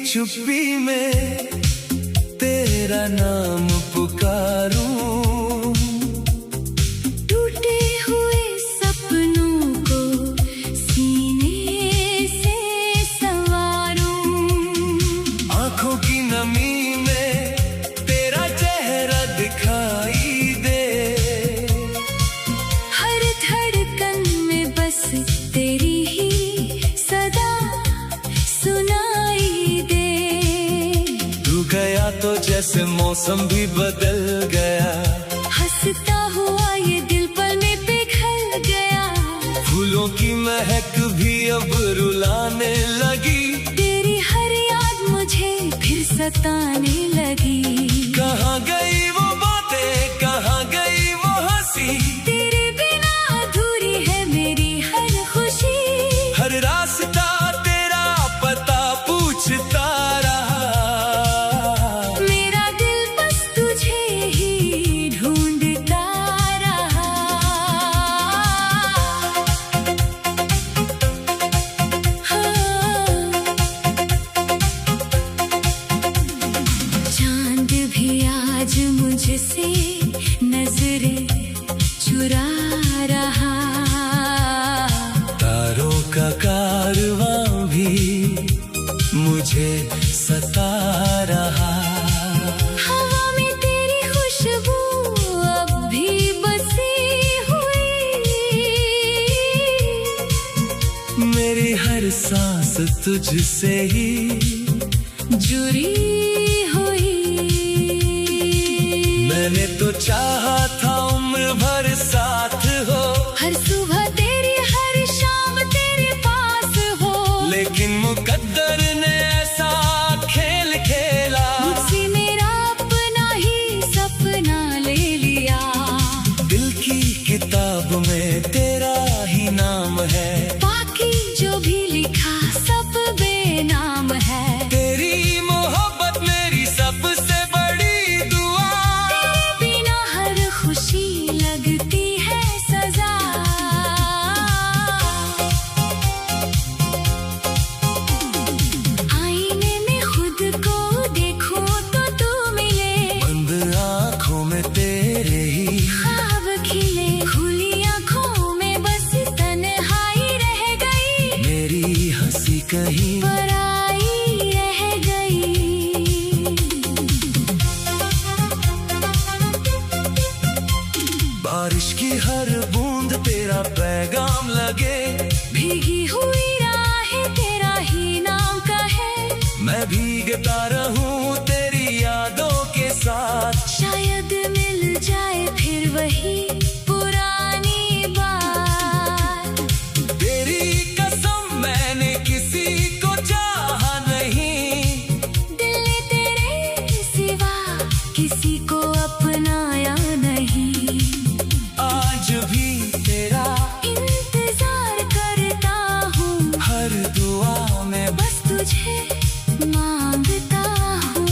चुप्पी में तेरा नाम पुकारूं, टूटे हुए सपनों को सीने से संवारूं, आंखों की नमी में तेरा चेहरा दिखाई दे, हर धड़कन में बस तेरी ही सदा सुनाई दे। तू गया तो जैसे मौसम भी बदल गया, हंसता हुआ ये दिल पल में पिघल गया, फूलों की महक भी अब रुलाने लगी, तेरी हर याद मुझे फिर सताने लगी। कहाँ गई वो बातें, कहाँ गई वो हंसी, तेरे बिना अधूरी है मेरी हर खुशी, हर रास्ता तेरा पता पूछता रहा, मेरा दिल बस तुझे ही ढूंढता रहा। हाँ। चांद भी आज मुझसे नजरें चुरा रहा, तारों का कारवां भी मुझे सता रहा, हवा में तेरी खुशबू अब भी बसी हुई, मेरी हर सांस तुझसे ही जुड़ी हुई। मैंने तो चाहा था उम्र भर साथ हो, हर सुबह तेरी हर शाम तेरे पास हो, लेकिन मुकद्दर ने ऐसा खेल खेला, मुझसे मेरा अपना ही सपना ले लिया, दिल की किताब में तेरा ही नाम है, बाकी जो भी लिखा सब बेनाम है, तेरी मोहब्बत मेरी सबसे बड़ी दुआ, तेरे बिना हर खुशी लगती है सजा। आईने में खुद को देखूं तो तू मिले, बंद आँखों में तेरे ही ख्वाब खिले, खुली आँखों में बस तन्हाई रह गई, मेरी हंसी कहीं पराई रह गई। बारिश की हर बूंद तेरा पैगाम लगे, भीगी हुई राहें तेरा ही नाम कहे, मैं भीगता रहूं तेरी यादों के साथ, शायद मिल जाए फिर वही पुरानी बात, तेरी कसम मैंने किसी को चाहा नहीं, दिल ने तेरे सिवा किसी को अपनाया नहीं, आज भी तेरा इंतजार करता हूँ, हर दुआ में बस तुझे मांगता हूँ।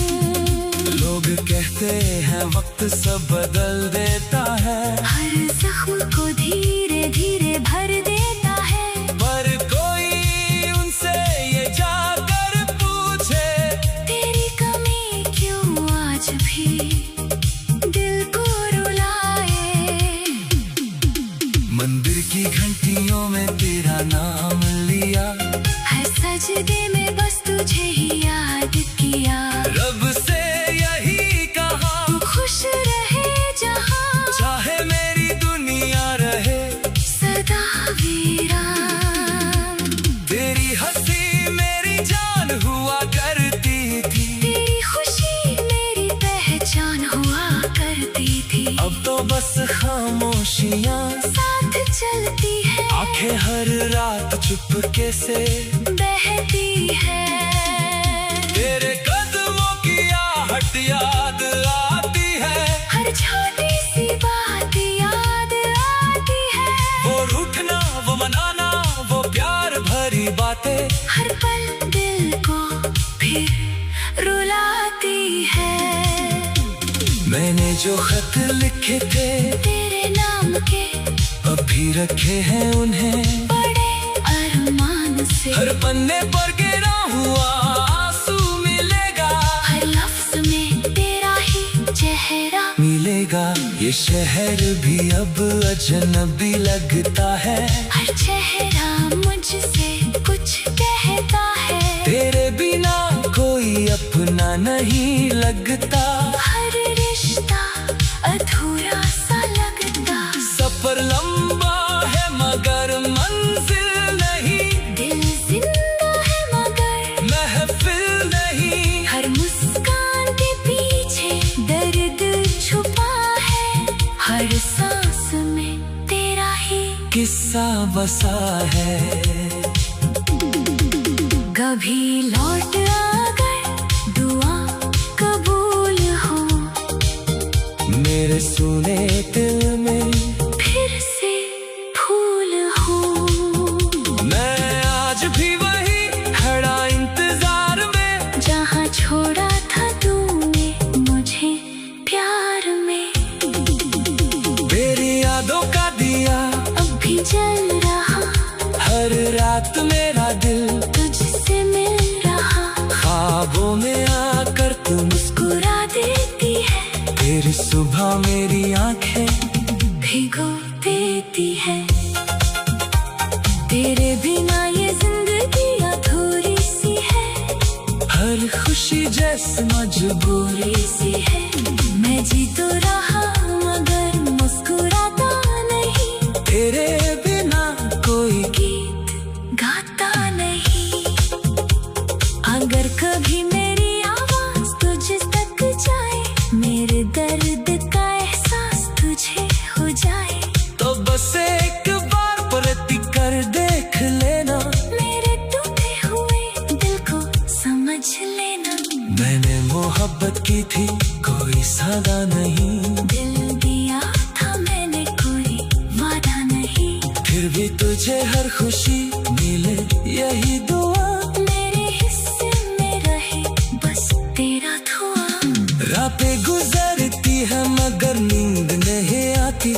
लोग कहते हैं वक्त सब बदल देता है, हर जख्म को धीरे धीरे भर देता है, पर कोई उनसे ये जाकर पूछे, तेरी कमी क्यों आज भी दिल को रुलाए। मंदिर की घंटियों में तेरा नाम लिया, हर सजदे में बस तुझे ही याद किया, रब से यही कहा तू खुश रहे जहाँ चाहे मेरी दुनिया रहे सदा वीरान, तेरी हंसी मेरी जान हुआ करती थी, तेरी खुशी मेरी पहचान हुआ करती थी, अब तो बस खामोशियाँ साथ चलती है, आंखें हर रात चुपके से बहती है, तेरे कदमों की आहट याद आती है, हर छोटी सी बात याद आती है, वो रूठना वो मनाना वो प्यार भरी बातें, हर पल दिल को फिर रुलाती है। मैंने जो खत लिखे थे तेरे नाम के अभी रखे हैं उन्हें, बड़े अरमान से हर पन्ने पर गिरा हुआ आंसू ये शहर भी अब अजनबी लगता है। हर चेहरा मुझसे कुछ कहता है। तेरे बिना कोई अपना नहीं लगता। हर रिश्ता अधूरा सा लगता। सफर लंबा है मगर मंजिल नहीं। दिल जिंदा है मगर महफिल नहीं। हर मुस्कान के पीछे दर्द छुपा है। हर सांस में तेरा ही किस्सा बसा है। कभी लौट आकर दुआ कबूल हो। मेरे सुने दिल में फिर से फूल हो। मैं आज भी वही खड़ा इंतजार में। जहाँ छोड़ा था तूने मुझे प्यार में। मेरी यादों का दिया अब भी जल रहा। हर रात मेरा दिल तुझसे मिल रहा। ख्वाबों में आकर तू मुस्कुरा देती है। तेरी सुबह मेरी आंखें भिगो देती है। तेरे बिना ये जिंदगी अधूरी सी है। हर खुशी जैसे मजबूरी सी है। मैं जी तो रहा मगर मुस्कुराता नहीं। तेरे बिना कोई गीत गाता नहीं। अगर कभी मेरी आवाज तुझ तक जाए। मेरे दर्द का एहसास तुझे हो जाए। तो बस एक बार प्रति कर देख लेना। मेरे टूटे हुए दिल को समझ लेना। मैंने मोहब्बत की थी कोई सादा नहीं। दिल दिया था मैंने कोई वादा नहीं। फिर भी तुझे हर खुशी मिले यही दुआ। मेरे हिस्से में रहे बस तेरा धुआं। रातें गुजरती है मगर नींद नहीं आती।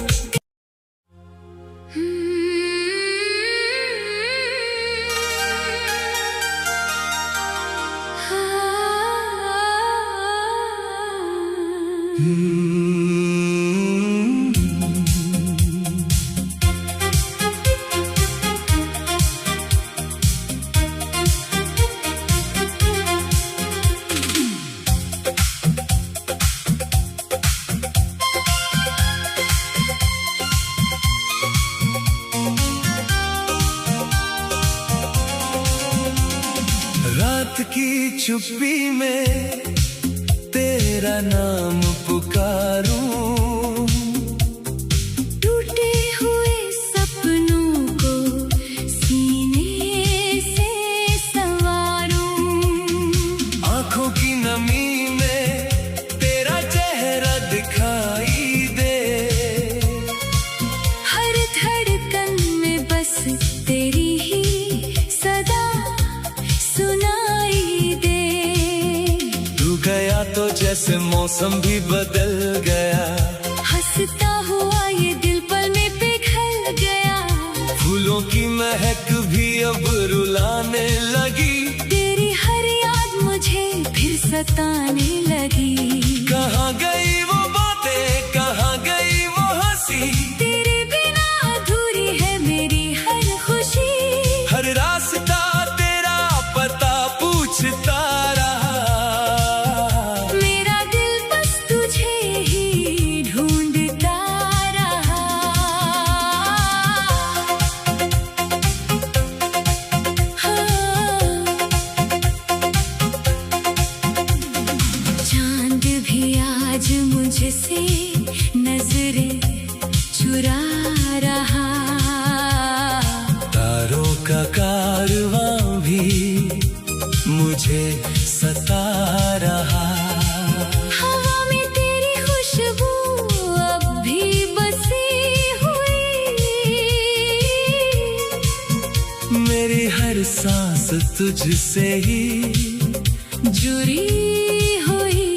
रात की चुप्पी में तेरा नाम पुकारूं। टूटे हुए सपनों को सीने से संवारूं। आंखों की नमी में तेरा चेहरा दिखाई दे। हर धड़कन में बस तेरी ही सदा सुनाई दे। तू गया तो जैसे मौसम भी बदल गया। हंसता हुआ ये दिल पल में पिघल गया। फूलों की महक भी अब रुलाने लगी। तेरी हर याद मुझे फिर सताने लगी। कहाँ गई वो बातें, कहाँ गई वो हंसी। तेरे बिना अधूरी है मेरी हर खुशी। हर रास्ता तेरा पता पूछता रहा। मेरा दिल बस तुझे ही ढूंढता रहा। हाँ। चांद भी आज मुझसे नजरें चुरा रहा। तारों का कारवां भी मुझे सता रहा। हवा में तेरी खुशबू अब भी बसी हुई। मेरी हर सांस तुझसे ही जुड़ी हुई।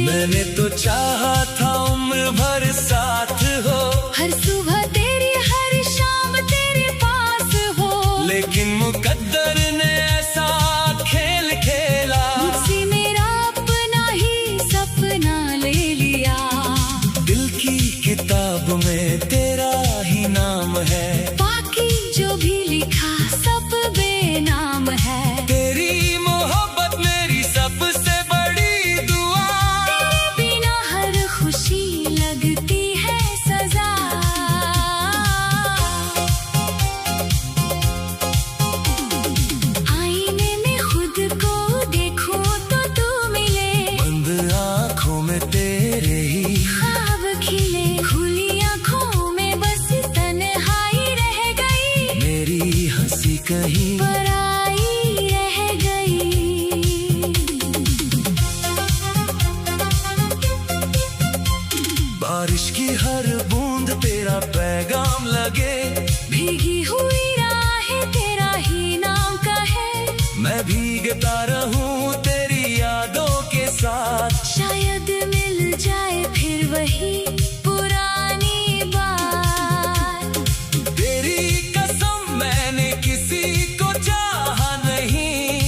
मैंने तो चाहा था उम्र भर साथ हो। हर सुबह तेरी हर शाम तेरे पास हो। लेकिन मुकद्दर ने ऐसा खेल खेला। मुझसे मेरा अपना ही सपना ले लिया। सब में तेरा ही नाम है, बाकी जो भी लिखा सब बेनाम है। तेरी मोहब्बत मेरी सबसे बड़ी दुआ, तेरे बिना हर खुशी लगती है सजा। आईने में खुद को देखूं तो तू मिले, बंद आँखों में तेरे ही ख्वाब खिले। खुली आँखों में बस तन्हाई रह गई, मेरी हंसी कहीं पराई रह गई। बारिश की हर बूंद तेरा पैगाम लगे, भीगी हुई राहें तेरा ही नाम कहे। मैं भीगता रहूं तेरी यादों के साथ, शायद मिल जाए फिर वही पुरानी बात। तेरी कसम मैंने किसी को चाहा नहीं,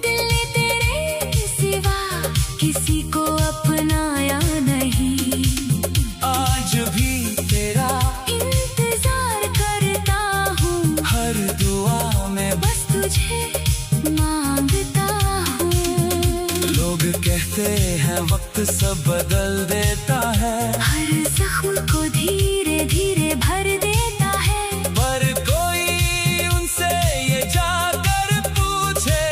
दिल ने तेरे सिवा किसी को अपनाया नहीं। आज भी तेरा इंतजार करता हूँ, हर दुआ में बस तुझे मांगता हूँ। लोग कहते हैं वक्त सब बदल देता है, हर जख्म को धीरे धीरे भर देता है। पर कोई उनसे ये जाकर पूछे,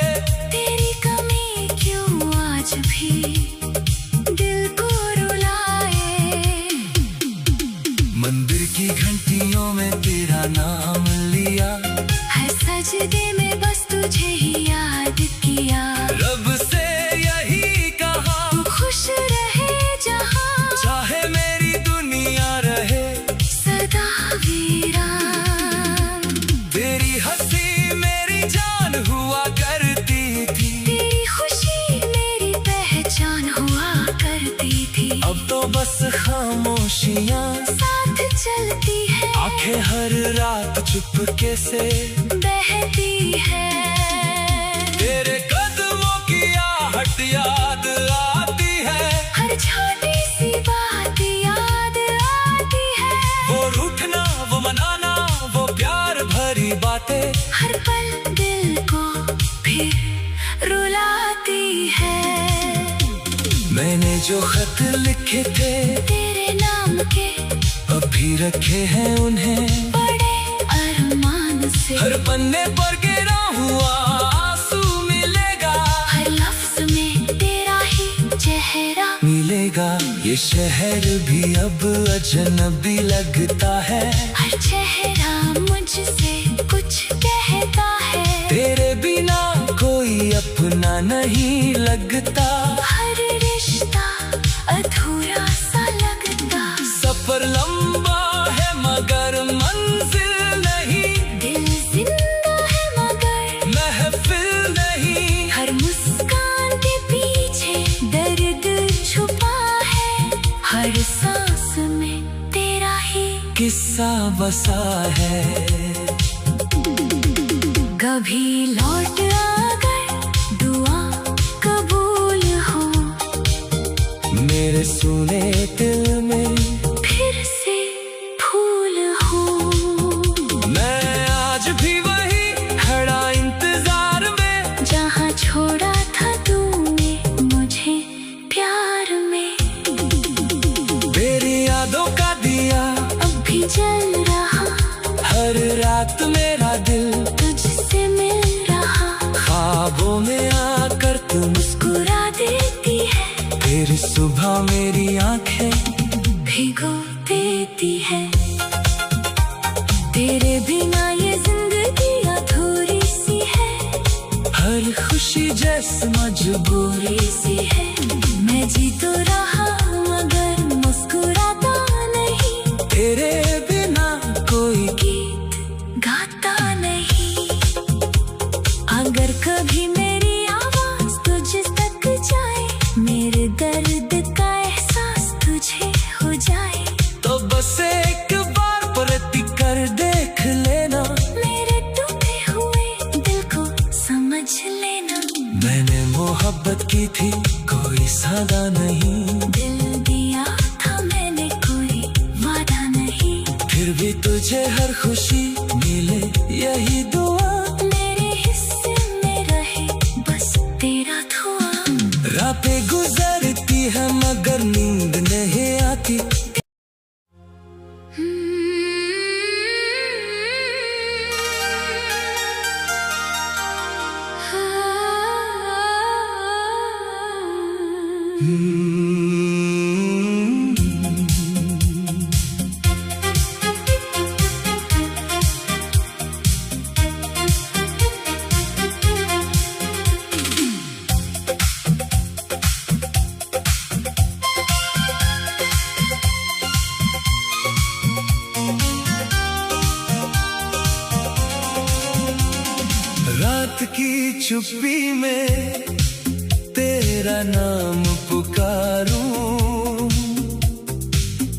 तेरी कमी क्यों आज भी दिल को रुलाए। मंदिर की घंटियों में तेरा नाम लिया, हर सजदे में बस तुझे ही याद किया। रब से यही कहा, तू खुश रहे जहाँ, चाहे मेरी दुनिया रहे सदा वीरान। तेरी हंसी मेरी जान हुआ करती थी, तेरी खुशी मेरी पहचान हुआ करती थी। अब तो बस खामोशियाँ साथ चलती है, आंखें हर रात चुपके से बहती है। तेरे कदमों की आहट याद आती है, हर छोटी सी बात याद आती है। वो रूठना वो मनाना वो प्यार भरी बातें, हर पल दिल को फिर रुलाती है। मैंने जो खत लिखे थे तेरे नाम के अभी रखे हैं उन्हें, बड़े अरमान से हर पन्ने पर गिरा हुआ आंसू मिलेगा, हर लफ्ज में तेरा ही चेहरा मिलेगा। ये शहर भी अब अजनबी लगता है, हर चेहरा मुझसे कुछ कहता है। तेरे बिना कोई अपना नहीं लगता, हर रिश्ता अधूरा सा लगता। सफर लंबा है मगर मंजिल नहीं, दिल जिंदा है मगर महफिल नहीं। हर मुस्कान के पीछे दर्द छुपा है, हर सांस में तेरा ही किस्सा बसा है। कभी लौट आकर दुआ कबूल हो, मेरे सुने दिल में फिर से फूल हो। मैं आज भी वही खड़ा इंतजार में, जहाँ छोड़ा था तूने मुझे प्यार में। तेरी यादों का दिया अब भी जल रहा, हर रात मेरा दिल तुझसे मिल रहा। ख्वाबों में आकर तू मुस्कुरा देती है, तेरी सुबह मेरी आंखें भिगो देती है। तेरे बिना ये जिंदगी अधूरी सी है, हर खुशी जैसे मजबूरी सी है। मैं जी तो रहा मगर मुस्कुराता नहीं, तेरे बिना कोई गीत गाता नहीं। अगर कभी मेरी आवाज तुझ तक जाए, मेरे दर्द का एहसास तुझे हो जाए, तो बस एक बार प्रति कर देख लेना, मेरे टूटे हुए दिल को समझ लेना। मैंने मोहब्बत की थी कोई सादा नहीं, दिल दिया था मैंने कोई वादा नहीं। भी तुझे हर खुशी मिले यही दुआ, मेरे हिस्से में रहे बस तेरा धुआं। रातें गुजरती है मगर नींद नहीं आती, रात की चुप्पी में तेरा नाम पुकारूं,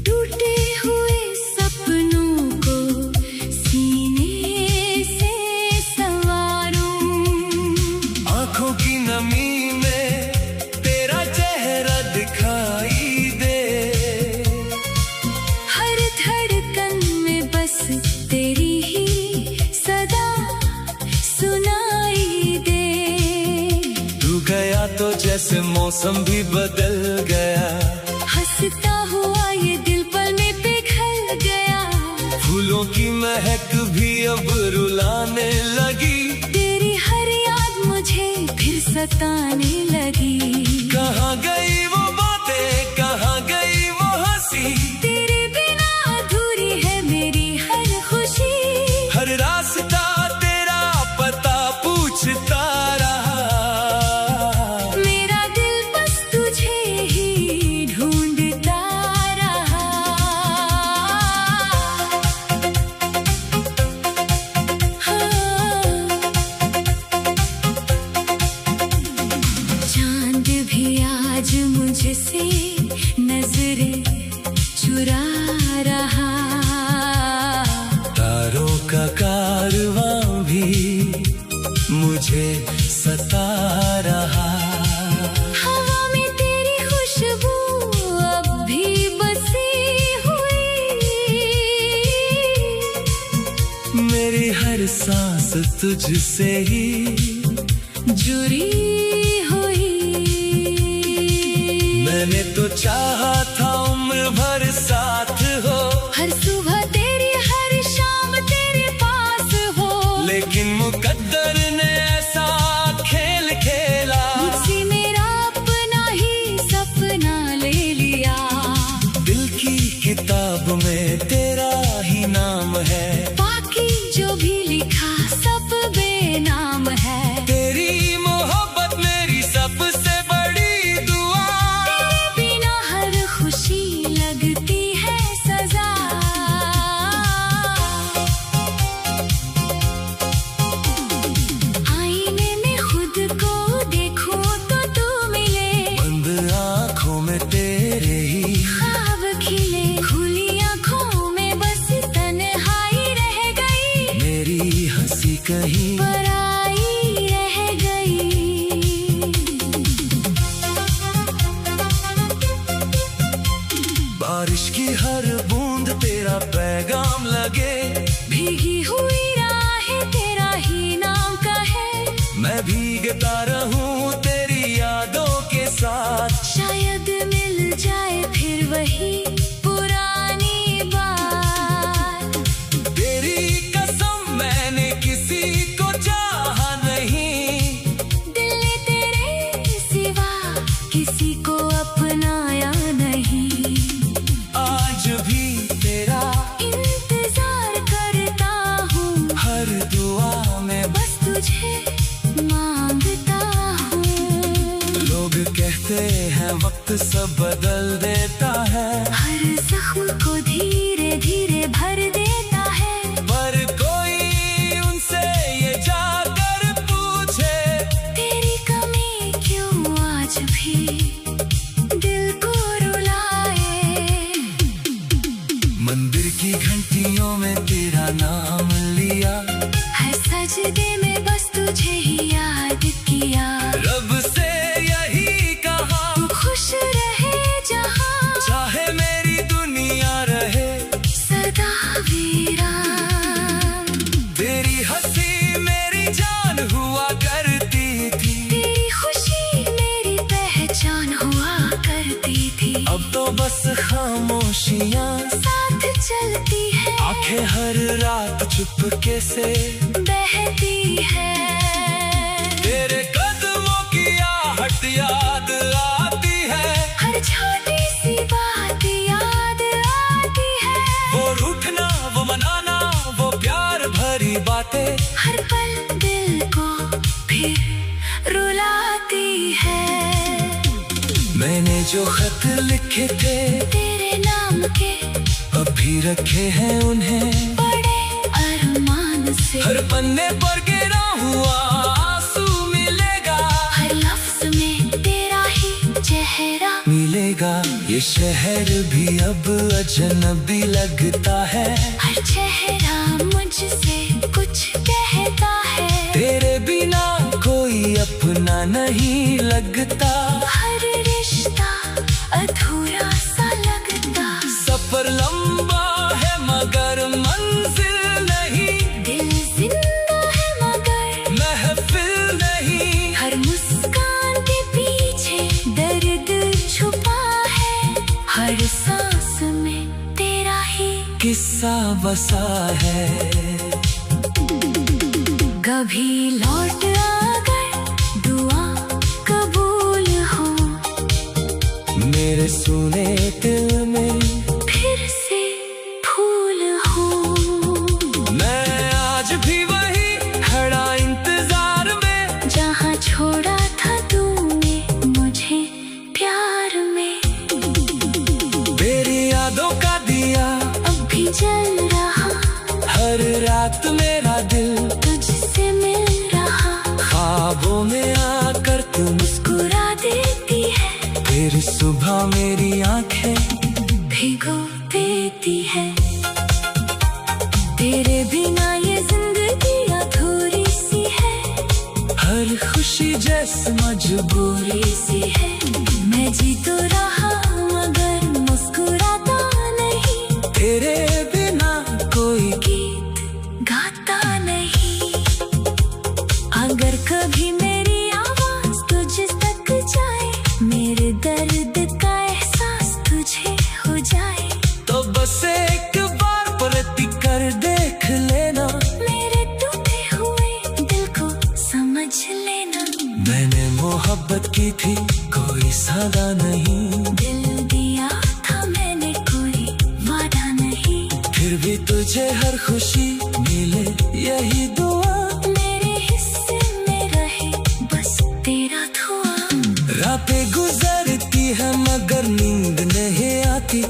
टूटे हुए सपनों को सीने से संवारूं। आंखों की नमी में तेरा चेहरा दिखाई दे, हर धड़कन में बस तेरी ही सदा सुनाई दे। तू गया तो जैसे मौसम भी बदल गया, हंसता हुआ ये दिल पल में पिघल गया। फूलों की महक भी अब रुलाने लगी, तेरी हर याद मुझे फिर सताने लगी। कहाँ गई वो बातें, कहाँ गई वो हंसी, तेरे बिना अधूरी है मेरी हर खुशी। हर रास्ता तेरा पता पूछता रहा, मेरा दिल बस तुझे ही ढूंढता रहा। हाँ। चांद भी आज मुझसे नजरें चुरा रहा, तारों का कारवां भी मुझे सता रहा। हवा में तेरी खुशबू अब भी बसी हुई, मेरी हर सांस तुझसे ही जुड़ी हुई। मैंने तो चाहा था उम्र भर साथ हो, हर सुबह तेरी हर शाम तेरे पास हो, लेकिन मुकद्दर ने ऐसा खेल खेला, मुझसे मेरा अपना ही सपना ले लिया। दिल की किताब में तेरा ही नाम है, बाकी जो भी लिखा सब बेनाम है। तेरी मोहब्बत मेरी सबसे बड़ी दुआ, तेरे बिना हर खुशी लगती है सजा। आईने में खुद को देखूं तो तू मिले, बंद आँखों में तेरे ही ख्वाब खिले। खुली आँखों में बस तन्हाई रह गई, मेरी हंसी कहीं पराई रह गई। बारिश की हर बूंद तेरा पैगाम लगे, भीगी हुई राहें तेरा ही नाम कहे, मैं भीगता रहूं तेरी यादों के साथ। शायद मिल जाए फिर वही पुरानी बात। तेरी कसम मैंने किसी को चाहा नहीं, दिल ने तेरे सिवा किसी को अपनाया नहीं। आज भी तेरा इंतजार करता हूँ, हर दुआ में बस तुझे मांगता हूँ। लोग कहते हैं वक्त सब बदल देता है, हर जख्म को धीरे धीरे भर देता है। पर कोई उनसे ये जाकर पूछे, तेरी कमी क्यों आज भी दिल को रुलाए। मंदिर की घंटियों में तेरा नाम लिया, हर सजदे में बस तुझे ही याद किया। रब से यही कहा, तू खुश रहे जहाँ चाहे मेरी दुनिया रहे सदा भी खुशियाँ साथ चलती है, आंखें हर रात चुपके से बहती है। तेरे कदमों की आहट याद आती है, हर छोटी सी बात याद आती है। वो रूठना वो मनाना वो प्यार भरी बातें हर पल दिल को फिर रुलाती है। मैंने जो खत लिखे थे तेरे नाम के अभी रखे हैं उन्हें बड़े अरमान से। हर पन्ने पर गिरा हुआ आंसू मिलेगा, हर लफ्ज में तेरा ही चेहरा मिलेगा। ये शहर भी अब अजनबी लगता है, हर चेहरा मुझसे कुछ कहता है। तेरे बिना कोई अपना नहीं लगता, हर रिश्ता अधूरा सा लगता। सफर लंबा है मगर मंजिल नहीं, दिल जिंदा है मगर महफिल नहीं। हर मुस्कान के पीछे दर्द छुपा है, हर सांस में तेरा ही किस्सा बसा है। कभी लौट अगर दुआ कबूल हो, मेरे सुने दिल में फिर से फूल हो। मैं आज भी वही खड़ा इंतजार में, जहाँ छोड़ा था तूने मुझे प्यार में। तेरी यादों का दिया अब भी जल रहा, हर रात मेरा दिल तुझसे मिल रहा। ख्वाबों में आकर तू मुस्कुरा देती है, फिर सुबह मेरी आंखें भिगो देती है। तेरे बिना ये जिंदगी अधूरी सी है, हर खुशी जैसे मजबूरी सी है। मैं जी तो रहा मगर मुस्कुराता नहीं, तेरे बिना कोई गीत गाता नहीं। अगर कभी मेरी आवाज तुझ तक जाए, मेरे दर्द का एहसास तुझे हो जाए, तो बस एक बार प्रति कर देख लेना, मेरे टूटे हुए दिल को समझ लेना। मैंने मोहब्बत की थी कोई सादा नहीं, दिल दिया था मैंने कोई वादा नहीं। फिर भी तुझे हर खुशी मिले यही दुआ, मेरे हिस्से में रहे बस तेरा धुआं। रातें गुजरती है मगर नींद नहीं आती,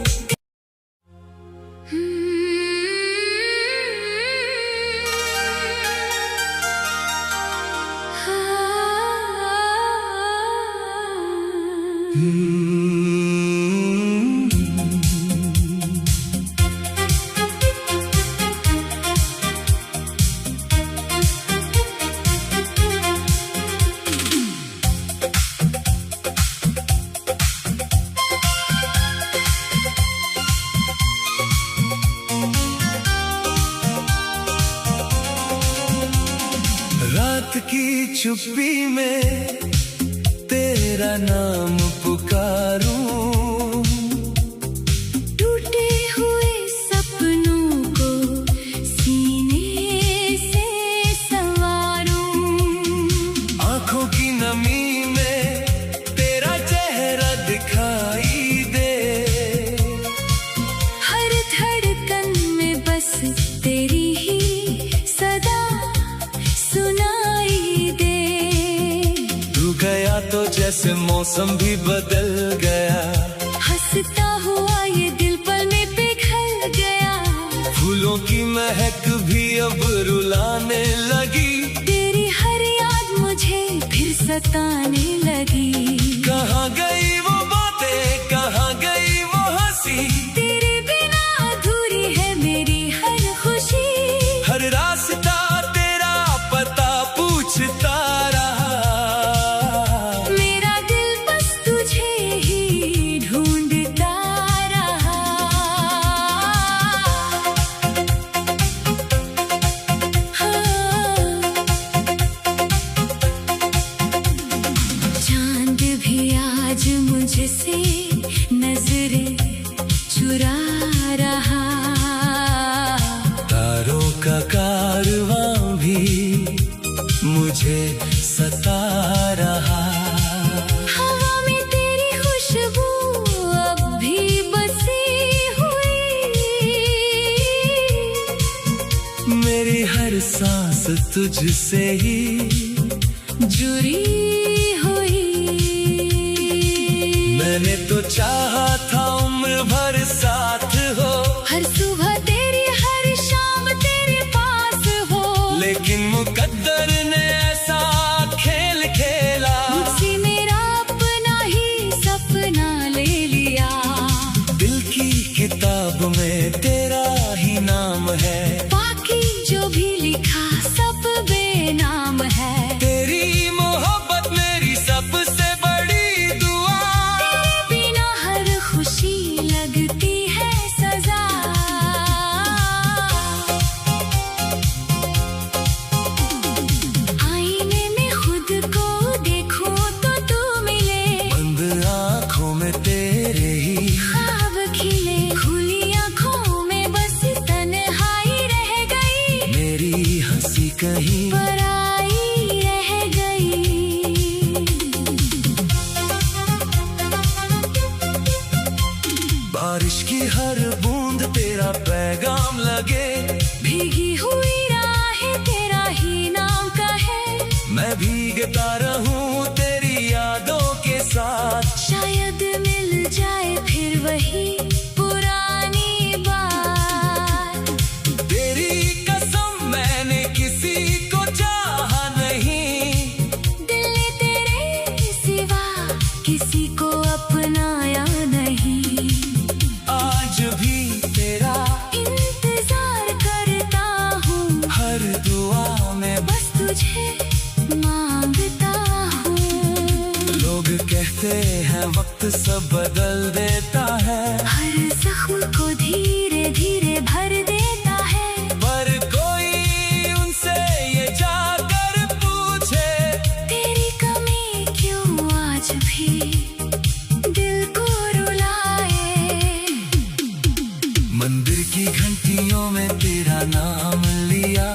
रात की चुप्पी में तेरा नाम पुकारूं, टूटे हुए सपनों को सीने से संवारूं। आंखों की नमी में तेरा चेहरा दिखाई दे, हर धड़कन में बस तेरी ही सदा सुनाई दे। तू गया तो जैसे मौसम भी बदल गया, हंसता हुआ ये दिल पल में पिघल गया। फूलों की महक भी अब रुलाने लगी, तेरी हर याद मुझे फिर सताने लगी। कहाँ गई वो बातें कहाँ गई वो हंसी, तेरे बिना अधूरी है मेरी हर खुशी। हर रास्ता तेरा पता पूछता रहा, मेरा दिल बस तुझे ही ढूंढता रहा। हाँ। चांद भी आज मुझसे नजरें चुरा मेरी हर सांस तुझसे ही जुड़ी हुई। मैंने तो चाहा था उम्र भर साथ हो, हर सुबह तेरी हर शाम तेरे पास हो, लेकिन मुकद्दर ने ऐसा खेल खेला, मुझसे मेरा अपना ही सपना ले लिया। दिल की किताब में तेरा ही नाम है, बाकी जो भी लिखा सब बेनाम है। तेरी मोहब्बत मेरी सबसे बड़ी दुआ, तेरे बिना हर खुशी लगती है सजा। आईने में खुद को देखूं तो तू मिले, बंद आँखों में तेरे ही ख्वाब खिले, खुली आँखों में बस तन्हाई रह गई, मेरी हंसी कहीं पराई रह गई। बारिश की हर बूंद तेरा पैगाम लगे, भीगी हुई राहें तेरा ही नाम कहे, मैं भीगता रहूं तेरी यादों के साथ, शायद मिल जाए फिर वही पुरानी बात। तेरी कसम मैंने किसी को चाहा नहीं, दिल ने तेरे सिवा किसी को अपनाया नहीं, आज भी तेरा इंतजार करता हूँ, हर दुआ में बस तुझे मांगता हूँ। लोग कहते हैं वक्त सब बदल देता है, हर जख्म को धीरे धीरे भर देता है, पर कोई उनसे ये जाकर पूछे, तेरी कमी क्यों आज भी दिल को रुलाए। मंदिर की घंटियों में तेरा नाम लिया,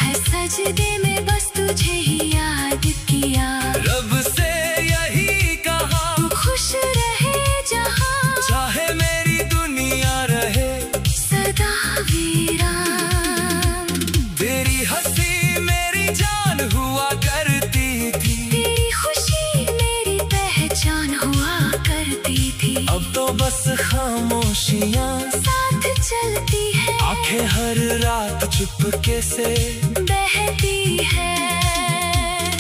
है सजदे में बस तुझे ही याद किया, रब से यही कहा तू खुश रहे जहाँ चाहे मेरी दुनिया रहे सदा वीरान। तेरी हंसी मेरी जान हुआ करती थी, तेरी खुशी मेरी पहचान हुआ करती थी, अब तो बस खामोशियाँ साथ चलती है, आंखें हर रात चुपके से बहती है।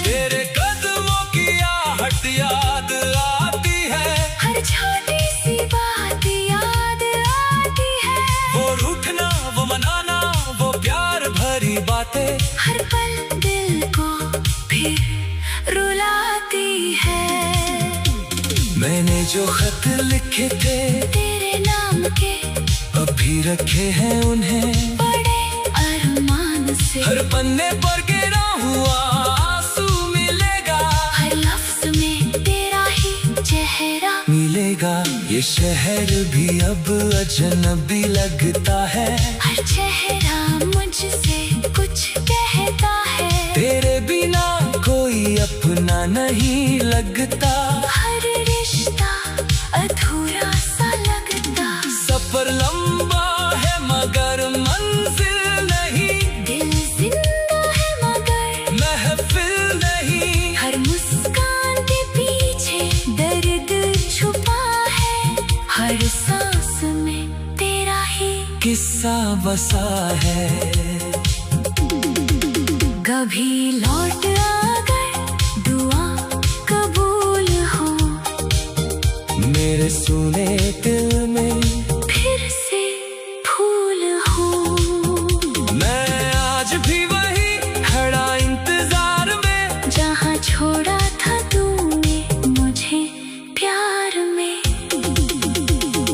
तेरे कदमों की आहट याद आती है, हर छोटी सी बात याद आती है, वो रूठना वो मनाना वो प्यार भरी बातें, हर पल दिल को फिर रुलाती है। मैंने जो खत लिखे थे तेरे नाम के अभी रखे हैं उन्हें, बड़े अरमान से हर पन्ने पर गिरा हुआ आंसू मिलेगा, हर लफ्ज में तेरा ही चेहरा मिलेगा। ये शहर भी अब अजनबी लगता है, हर चेहरा मुझसे कुछ कहता है, तेरे बिना कोई अपना नहीं लगता, हर रिश्ता अधूरा सा लगता, सफर लंबा है मगर मंजिल नहीं, दिल जिंदा है मगर महफिल नहीं, हर मुस्कान के पीछे दर्द छुपा है, हर सांस में तेरा ही किस्सा बसा है। कभी लौट आकर दुआ कबूल हो, मेरे सुने दिल में फिर से फूल हो, मैं आज भी वही खड़ा इंतजार में, जहाँ छोड़ा था तूने मुझे प्यार में,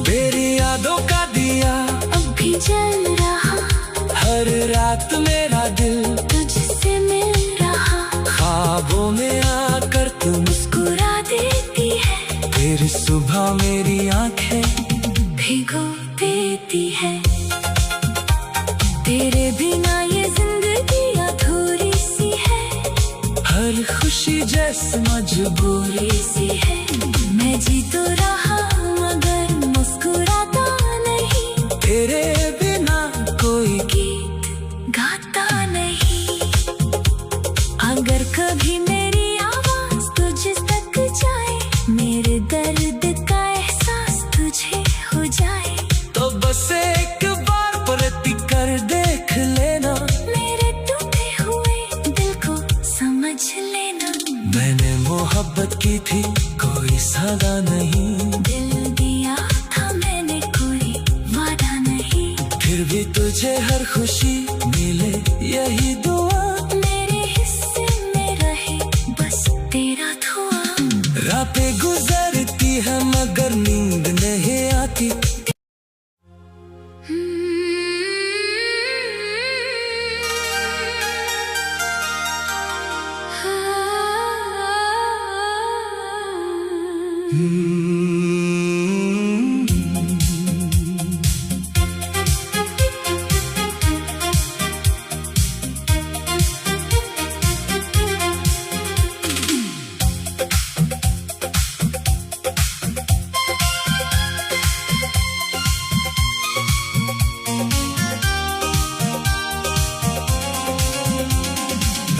तेरी यादों का दिया अब भी जल रहा, हर रात मेरा दिल तुझसे मिल रहा, ख्वाबों में आकर तू मुस्कुरा देती है, तेरी सुबह मेरी आंखें भिगो देती है, तेरे बिना ये जिंदगी अधूरी सी है, हर खुशी जैसे मजबूरी सी है, मैं जी तो रहा मगर मुस्कुराता नहीं, तेरे बिना कोई गीत गाता धागा नहीं, दिल दिया था मैंने कोई वादा नहीं, फिर भी तुझे हर खुशी मिले यही दुआ, मेरे हिस्से में रहे बस तेरा धुआं। रातें गुजरती है मगर नींद नहीं आती,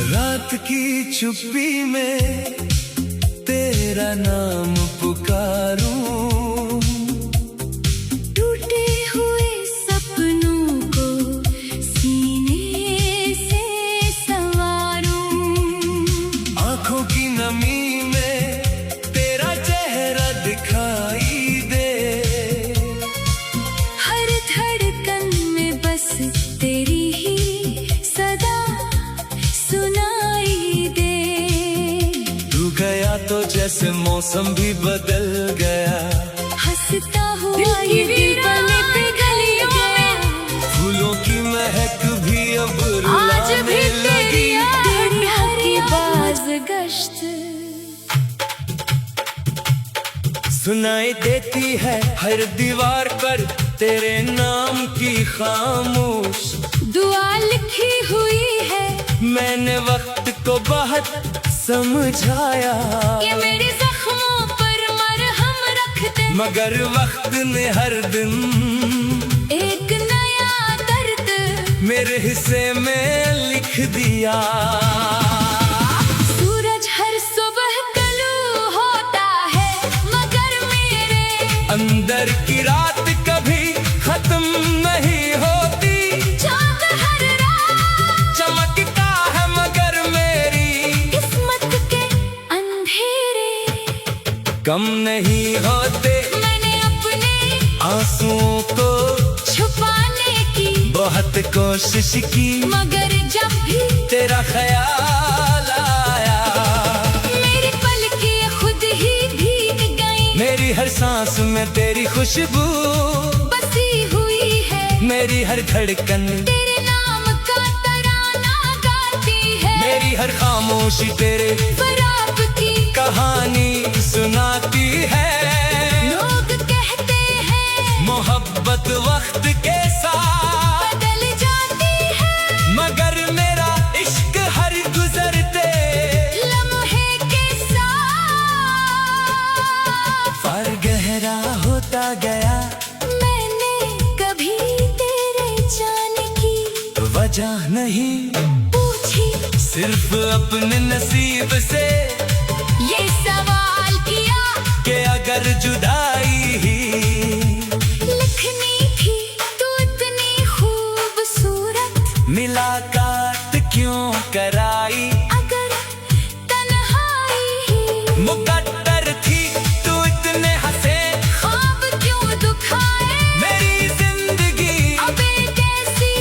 रात की चुप्पी में तेरा नाम पुकारूं, टूटे हुए सपनों को सीने से संवारूं, आंखों की नमी में तेरा चेहरा दिखाई दे, हर धड़कन में बस तेरी ही सदा सुनाई दे। तू गया तो जैसे मौसम भी बदल गया, हंसता हुआ ये दिल बने पे गलियों में, फूलों की महक भी अब आज भी रुलाने लगी। तेरी हरी बाज गश्त सुनाई देती है हर दीवार पर तेरे नाम की खामोश दुआ लिखी हुई है, मैंने वक्त को बहुत समझाया, ये मेरे जख्मों पर मरहम रख दे, मगर वक्त ने हर दिन एक नया दर्द मेरे हिस्से में लिख दिया। सूरज हर सुबह तलू होता है मगर मेरे अंदर की रात कभी खत्म नहीं होती, चांद हर रात चमकता है मगर मेरी किस्मत के अंधेरे कम नहीं होते। मैंने अपने आंसुओं को छुपाने की बहुत कोशिश की, मगर जब भी तेरा ख्याल आया, मेरी पलकें खुद ही भीग गईं, मेरी हर सांस में तेरी खुशबू बसी हुई है, मेरी हर धड़कन तेरे नाम का तराना गाती है, मेरी हर खामोशी तेरे फराब की कहानी सुनाती है। लोग कहते हैं मोहब्बत वक्त के साथ बदल जाती है, मगर मेरा इश्क हर गुजरते लम्हे के साथ और गहरा होता गया, मैंने कभी तेरे जाने की वजह नहीं पूछी, सिर्फ अपने नसीब से ये सवाल किया कि अगर जुदाई ही लिखनी थी तो इतनी खूबसूरत, मुलाकात क्यों कराई, अगर तन्हाई ही मुकद्दर थी तू इतने हंसे, ख्वाब क्यों दुखाए, मेरी जिंदगी अब एक ऐसी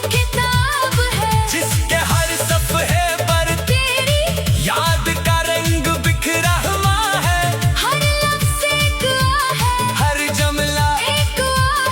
किताब है जिसके हर सफ़े पर तेरी याद का रंग बिखरा हुआ है, हर लफ्ज़ एक है, हर जुमला एक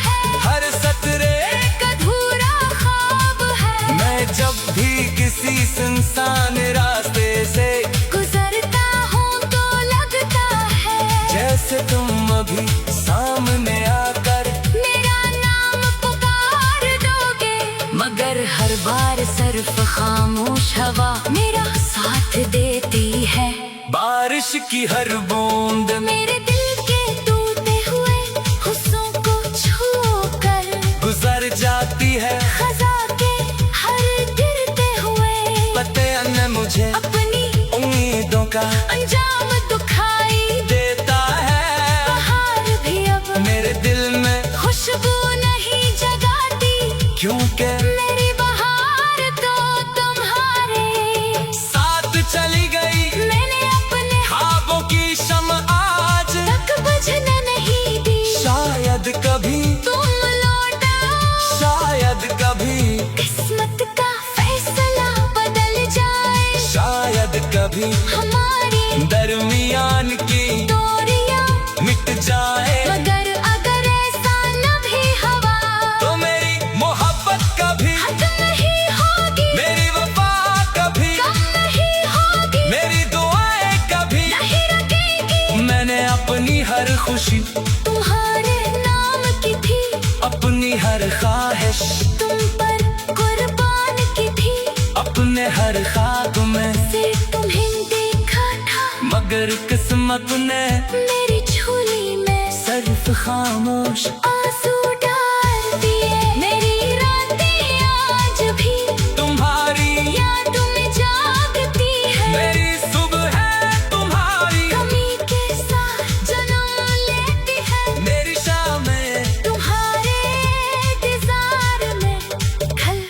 है, हर सतरे एक अधूरा ख्वाब है। मैं जब भी किसी सुनसान रास्ते से गुजरता हूँ तो लगता है जैसे तुम अभी सामने आकर मेरा नाम पुकार दोगे, मगर हर बार सिर्फ खामोश हवा मेरा साथ देती है, बारिश की हर बूंद मेरे दिल के टूटे हुए हुस्सों को छूकर गुजर जाती है, खज़ा के हर गिरते हुए पते न मुझे अपनी उम्मीदों का अंजाम दुखाई देता है, बहार भी अब मेरे दिल में खुशबू नहीं जगाती, क्योंकि मेरी बहार तो तुम्हारे साथ चली गई मैंने अपने ख्वाबों की शम्म आज कभी हमारी दरमियान की दूरियां मिट जाए, मगर अगर ऐसा न भी हुआ तो मेरी मोहब्बत कभी खत्म नहीं होगी, मेरी वफा कभी कम नहीं होगी, मेरी दुआएं कभी नहीं रुकेगी। मैंने अपनी हर खुशी तुम्हारे नाम की थी, अपनी हर ख्वाहिश तुम पर कुर्बान की थी, अपने हर ख्वाब में से तुम्हें देखा था, मगर किस्मत ने मेरी झोली में सिर्फ खामोश आंसू डाल दिए। मेरी रातें आज भी तुम्हारी, याद में जागती है, मेरी सुबह है तुम्हारी, कमी के साथ जन्म लेती है, मेरी शामें तुम्हारे इंतजार में ढल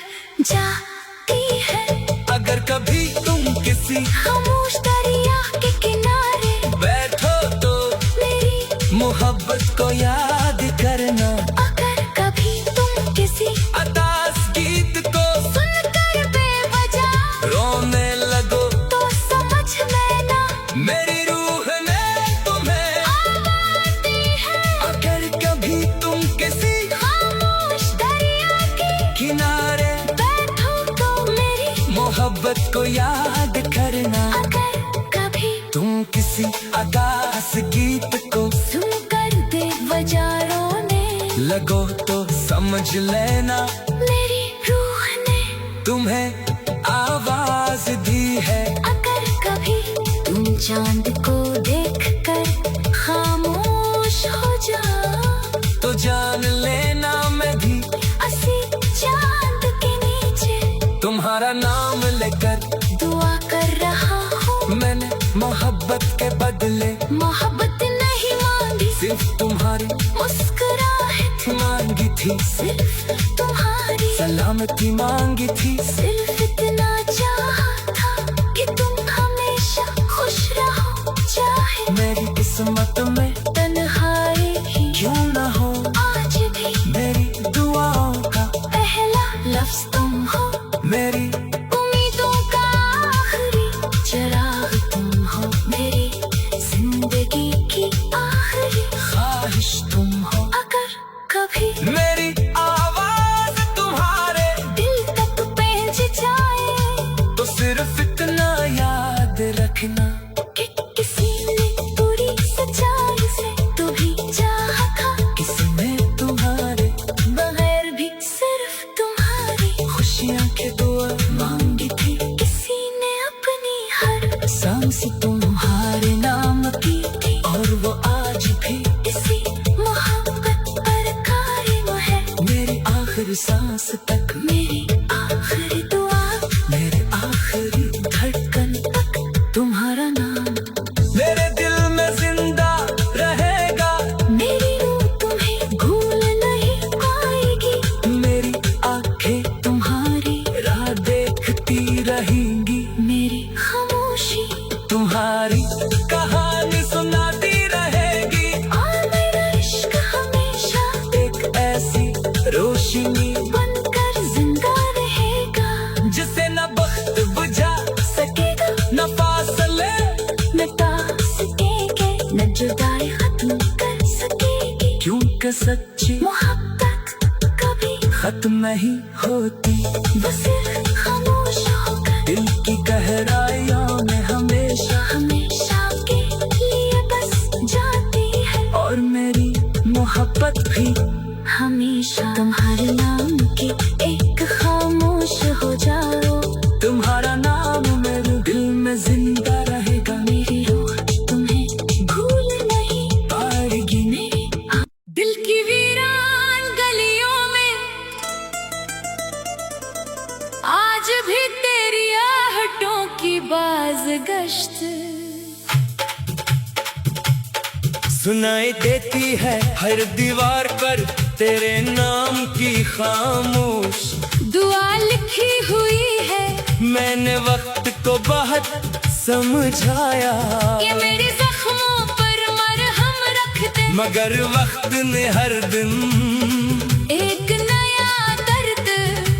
जाती है। अगर कभी तुम किसी खामोश दरिया के किनारे बैठो तो मेरी मोहब्बत को याद करना, अगर कभी तुम किसी अदास गीत को सुनकर बेवजह रोने लगो, तो समझ लेना मेरी रूह ने तुम्हें आवाज़ दी है। अगर कभी तुम किसी खामोश दरिया के किनारे बैठो तो मेरी मोहब्बत को याद करना, अगर कभी तुम किसी अदास गीत को सुनकर बेवजह रोने लगो तो समझ लेना मेरी रूह ने तुम्हें आवाज दी है। अगर कभी तुम चांद को देखकर खामोश हो जाओ तो जान लेना मैं भी असी चांद के नीचे तुम्हारा नाम लेकर दुआ कर रहा हूँ। मैंने मोहब्बत के बदले मोहब्बत नहीं मांगी, सिर्फ तुम्हारी मुस्कुराहट मांगी थी, सिर्फ तुम्हारी सलामती मांगी थी, सिर्फ इतना चाहा था कि तुम हमेशा खुश रहो, चाहे मेरी किस्मत में तन्हाई ही क्यों न हो, आज भी मेरी दुआओं का पहला लफ्ज तुम हो, मेरी उम्मीदों का आखिरी चिराग तुम हो, मेरी जिंदगी की आखिरी ख्वाहिश तुम हो, अगर कभी मेरी आवाज तुम्हारे दिल तक पहुंच जाए तो सिर्फ इतना याद रखना कि किसी ने पूरी सच्चाई से तो भी चाहा था, किसी ने तुम्हारे बगैर भी सिर्फ तुम्हारी खुशियाँ की दुआ मांगी थी, किसी ने अपनी हर सांस तुम्हारे नाम की थी, और वो आज भी इसी मोहब्बत पर कायम है। मेरी आखिरी सांस तक, मेरी आखिरी दुआ मेरे आखिरी धड़कन तक तुम्हारा नाम मेरे दिल में जिंदा रहेगा, मेरी रूह तुम्हें भूल नहीं पाएगी, मेरी आंखें तुम्हारी राह देखती रहेंगी, मेरी खामोशी तुम्हारी कहानी सुनाती रहेगी, और मेरा इश्क हमेशा एक ऐसी रोशनी बनकर जिंदा रहेगा, जिसे न वक्त बुझा सकेगा न फासले मिटा सकेंगे, न जुदाई खत्म कर सकेगी, क्योंकि सच्ची मोहब्बत कभी खत्म नहीं होती, वो सिर्फ खामोश होकर दिल की गहराइयों में हमेशा, हमेशा के लिए बस जाती है, और मेरी मोहब्बत भी हमेशा तुम्हारे नाम की एक खामोश हो जाओ, तुम्हारा नाम मेरे दिल में जिंदा रहेगा, मेरी रूह तुम्हें भूल नहीं पाएगी। मेरी दिल की वीरान गलियों में आज भी तेरी आहटों की बाज़गश्त सुनाई देती है हर दीवार पर तेरे नाम की खामोश दुआ लिखी हुई है, मैंने वक्त को बहुत समझाया, ये मेरे जख्मों पर मरहम रख दे, मगर वक्त ने हर दिन एक नया दर्द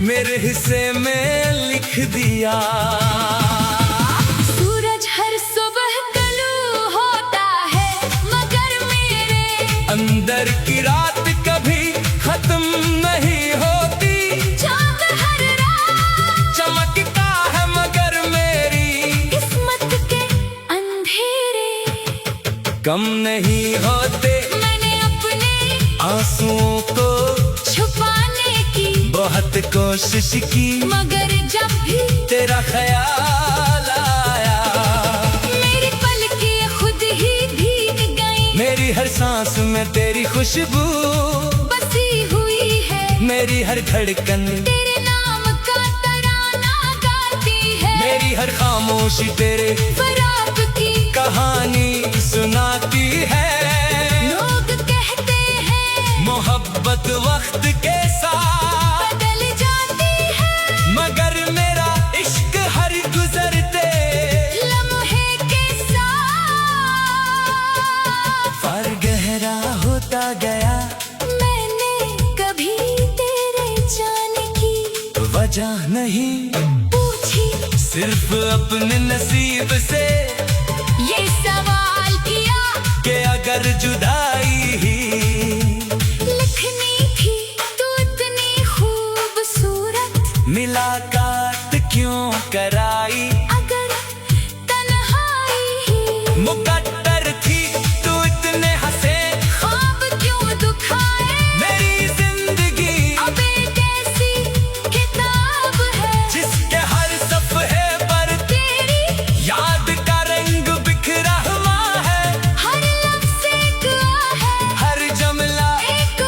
मेरे हिस्से में लिख दिया। सूरज हर गम नहीं होते मैंने अपने आंसुओं को छुपाने की बहुत कोशिश की, मगर जब भी तेरा ख्याल आया मेरी पलकें खुद ही भीग गई। मेरी हर सांस में तेरी खुशबू बसी हुई है, मेरी हर धड़कन तेरे नाम का तराना गाती है। मेरी हर खामोशी तेरे फराब की कहानी सुनाती है। लोग कहते हैं मोहब्बत वक्त के साथ बदल जाती है, मगर मेरा इश्क हर गुजरते लम्हे के साथ और गहरा होता गया। मैंने कभी तेरे जाने की वजह नहीं पूछी, सिर्फ अपने नसीब से ये सवाल किया कि अगर जुदाई ही लिखनी थी तू इतनी खूबसूरत, मुलाकात क्यों कराई। अगर तन्हाई ही मुकद्दर थी तू इतने हंसे, ख्वाब क्यों दुखाए। मेरी जिंदगी अब एक ऐसी किताब है जिसके हर सफ़े पर तेरी याद का रंग बिखरा हुआ है। हर लफ्ज़ एक है, हर जुमला एक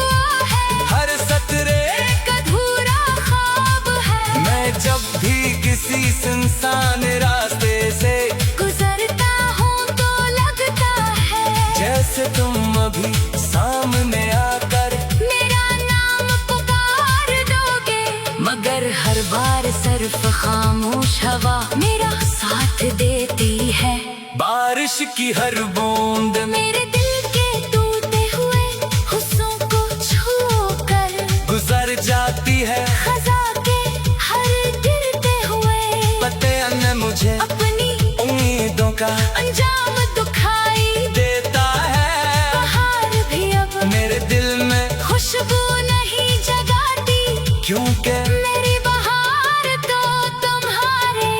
है, हर सतरे एक अधूरा ख्वाब है। मैं जब भी किसी सुनसान रास्ते से गुजरता हूँ तो लगता है जैसे तुम अभी सामने आकर मेरा नाम पुकार दोगे, मगर हर बार सिर्फ खामोश हवा मेरा साथ देती है। बारिश की हर बूंद मेरे दिल के टूटे हुए हुस्सों को छूकर गुजर जाती है। खज़ा के हर गिरते हुए पते ने मुझे अपनी उम्मीदों का अंजाम दुखाई देता है। बाहर भी अब मेरे दिल में खुशबू नहीं जगाती, क्योंकि मेरी बहार तो तुम्हारे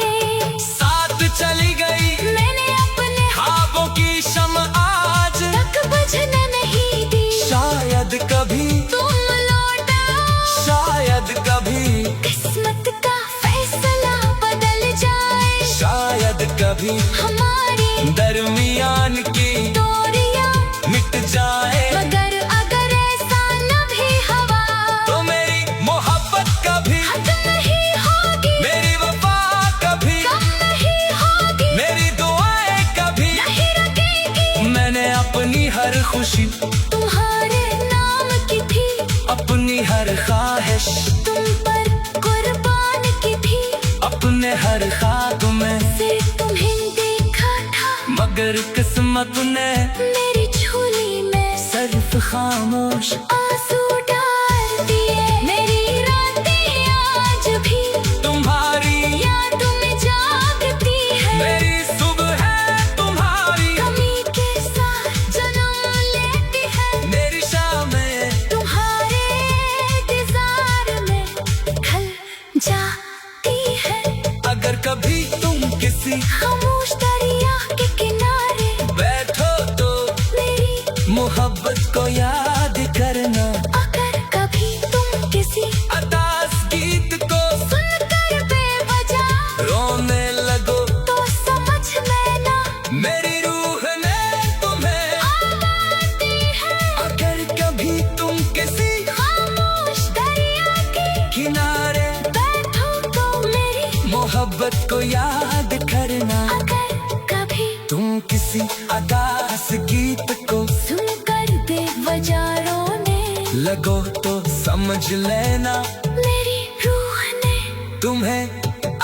साथ चली गई। मैंने अपने ख्वाबों की शम्म आज तक बुझने नहीं दी। शायद कभी, तुम लौट आओ, शायद कभी, किस्मत का फैसला बदल जाए, शायद कभी हमारी दरमियान की दूरियां मिट जाए। मगर अगर ऐसा न भी हवा तो मेरी मोहब्बत कभी, हद नहीं होगी, मेरी वफा कभी, कम नहीं होगी, मेरी दुआएं कभी नहीं रुकेगी। मैंने अपनी हर खुशी, तुम्हारे नाम की थी, अपनी हर ख्वाहिश, तुम पर कुर्बान की थी, अपने हर ख्वाब में फिर तुम्हें देखा था मगर किस्मत ने मेरी झोली में सिर्फ खामोश आंसू डाल दिए। मेरी रातें आज भी तुम्हारी, याद में जागती है, मेरी सुबह है तुम्हारी, कमी के साथ जन्म लेती है। मेरी शामें तुम्हारे इंतजार में ढल जाती है। अगर कभी तुम किसी खामोश दरिया के किनारे बैठो तो मेरी मोहब्बत को याद करना। अगर कभी तुम किसी अदास गीत को सुनकर बेवजह रोने लगो तो समझ लेना मेरी रूह ने तुम्हें आवाज़ है। अगर कभी तुम किसी खामोश दरिया के किनारे बैठो तो मेरी मोहब्बत को याद करना। अगर कभी तुम किसी अदास गीत को सुनकर बेवजह रोने लगो तो समझ लेना मेरी रूह ने तुम्हें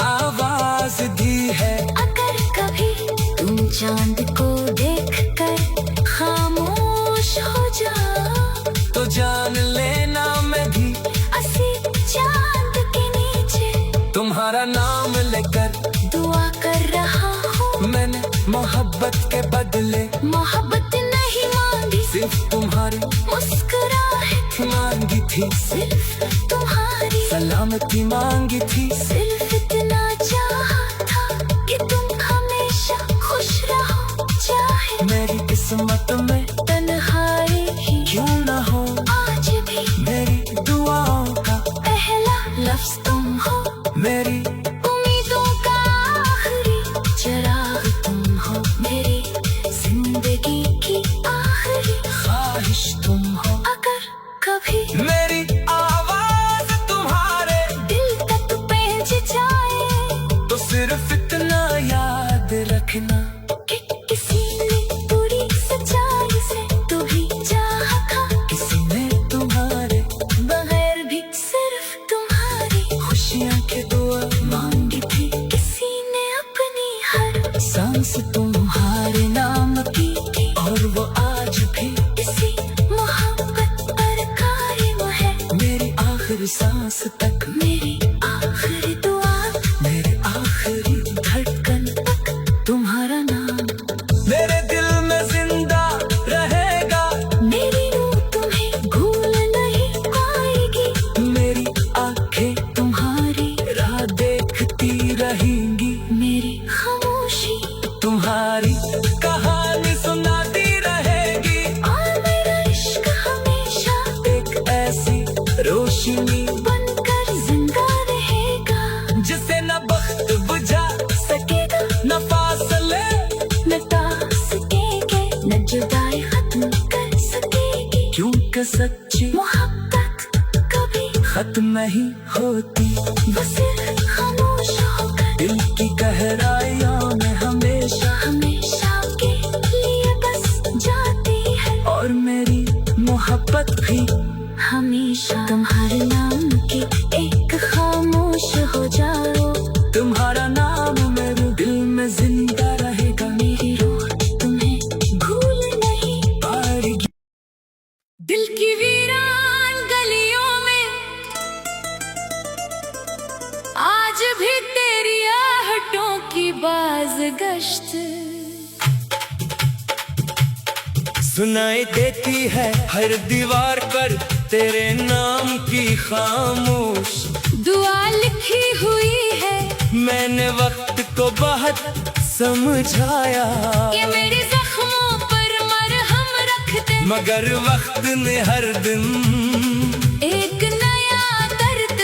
आवाज दी है। अगर कभी तुम चांद को देखकर खामोश हो जाओ तो जान लेना मैं भी असी चांद के नीचे तुम्हारा नाम लेकर दुआ कर रहा हूँ। मैंने मोहब्बत के बदले मोहब्बत नहीं मांगी, सिर्फ तुम्हारी मुस्कुराहट मांगी थी, सिर्फ तुम्हारी सलामती मांगी थी। सिर्फ इतना चाहा था कि तुम हमेशा खुश रहो, चाहे मेरी किस्मत मेरी उम्मीदों का आखिरी चिराग तुम हो, मेरी जिंदगी की आखिरी ख्वाहिश तुम हो। अगर कभी मेरी आवाज तुम्हारे दिल तक पहुंच जाए तो सिर्फ इतना याद रखना कि किसी ने पूरी सच्चाई से तो भी चाहा था, किसी ने तुम्हारे बगैर भी सिर्फ तुम्हारी खुशियाँ की दुआ मांगी थी, किसी ने अपनी हर सांस तुम्हारे नाम की थी, और वो आज भी इसी मोहब्बत पर कायम है। मेरी आखिरी सांस तक, मेरी आखिरी दुआ, मेरी आखिरी धड़कन तक तुम्हारा नाम, मेरे दिल में जिंदा रहेगा। मेरी रूह तुम्हें भूल नहीं पाएगी, मेरी आंखें तुम्हारी राह देखती रहेंगी। मेरी खामोशी तुम्हारी कहानी सुनाती रहेगी। और मेरा इश्क हमेशा एक ऐसी रोशनी बनकर जिंदा रहेगा, जिसे न वक्त बुझा सकेगा न फासले मिटा सकेंगे, न जुदाई खत्म कर सकेगी, क्योंकि सच्ची मोहब्बत कभी खत्म नहीं होती। वो सिर्फ खामोश होकर दिल की गहराइयों में हमेशा हमेशा के लिए बस जाती है, और मेरी मोहब्बत भी हमेशा तुम्हारे नाम की एक खामोश हो जाओ, तुम्हारा नाम मेरे दिल में जिंदा रहेगा। मेरी रूह तुम्हें भूल नहीं पाएगी। दिल की वीरान गलियों में आज भी तेरी आहटों की बाज़गश्त सुनाई देती है हर दीवार पर तेरे नाम की खामोश दुआ लिखी हुई है। मैंने वक्त को बहुत समझाया, ये मेरे जख्मों पर मरहम रख दे, मगर वक्त ने हर दिन एक नया दर्द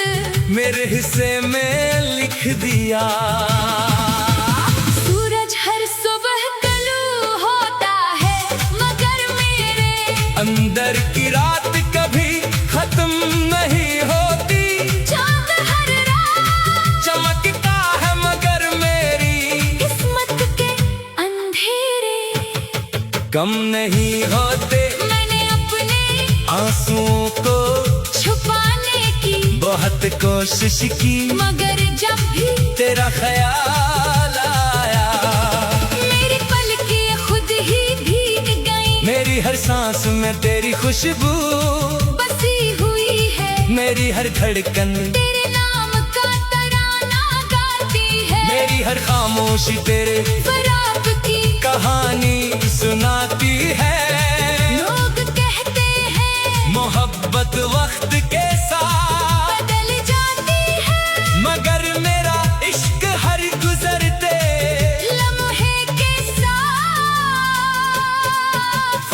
मेरे हिस्से में लिख दिया। सूरज हर सुबह तलू होता है, मगर मेरे अंदर की रात कभी खत्म नहीं होती। चांद हर रात चमकता है मगर मेरी किस्मत के अंधेरे कम नहीं होते। मैंने अपने आंसुओं को छुपाने की बहुत कोशिश की, मगर जब भी तेरा ख्याल आया मेरी पलकें खुद ही भीग गईं, मेरी हर सांस में तेरी खुशबू बसी हुई है, मेरी हर धड़कन तेरे नाम का तराना गाती है, मेरी हर खामोशी तेरे फराब की कहानी सुनाती है। लोग कहते हैं मोहब्बत वक्त के साथ बदल जाती है, मगर मेरा इश्क हर गुजरते लम्हे के साथ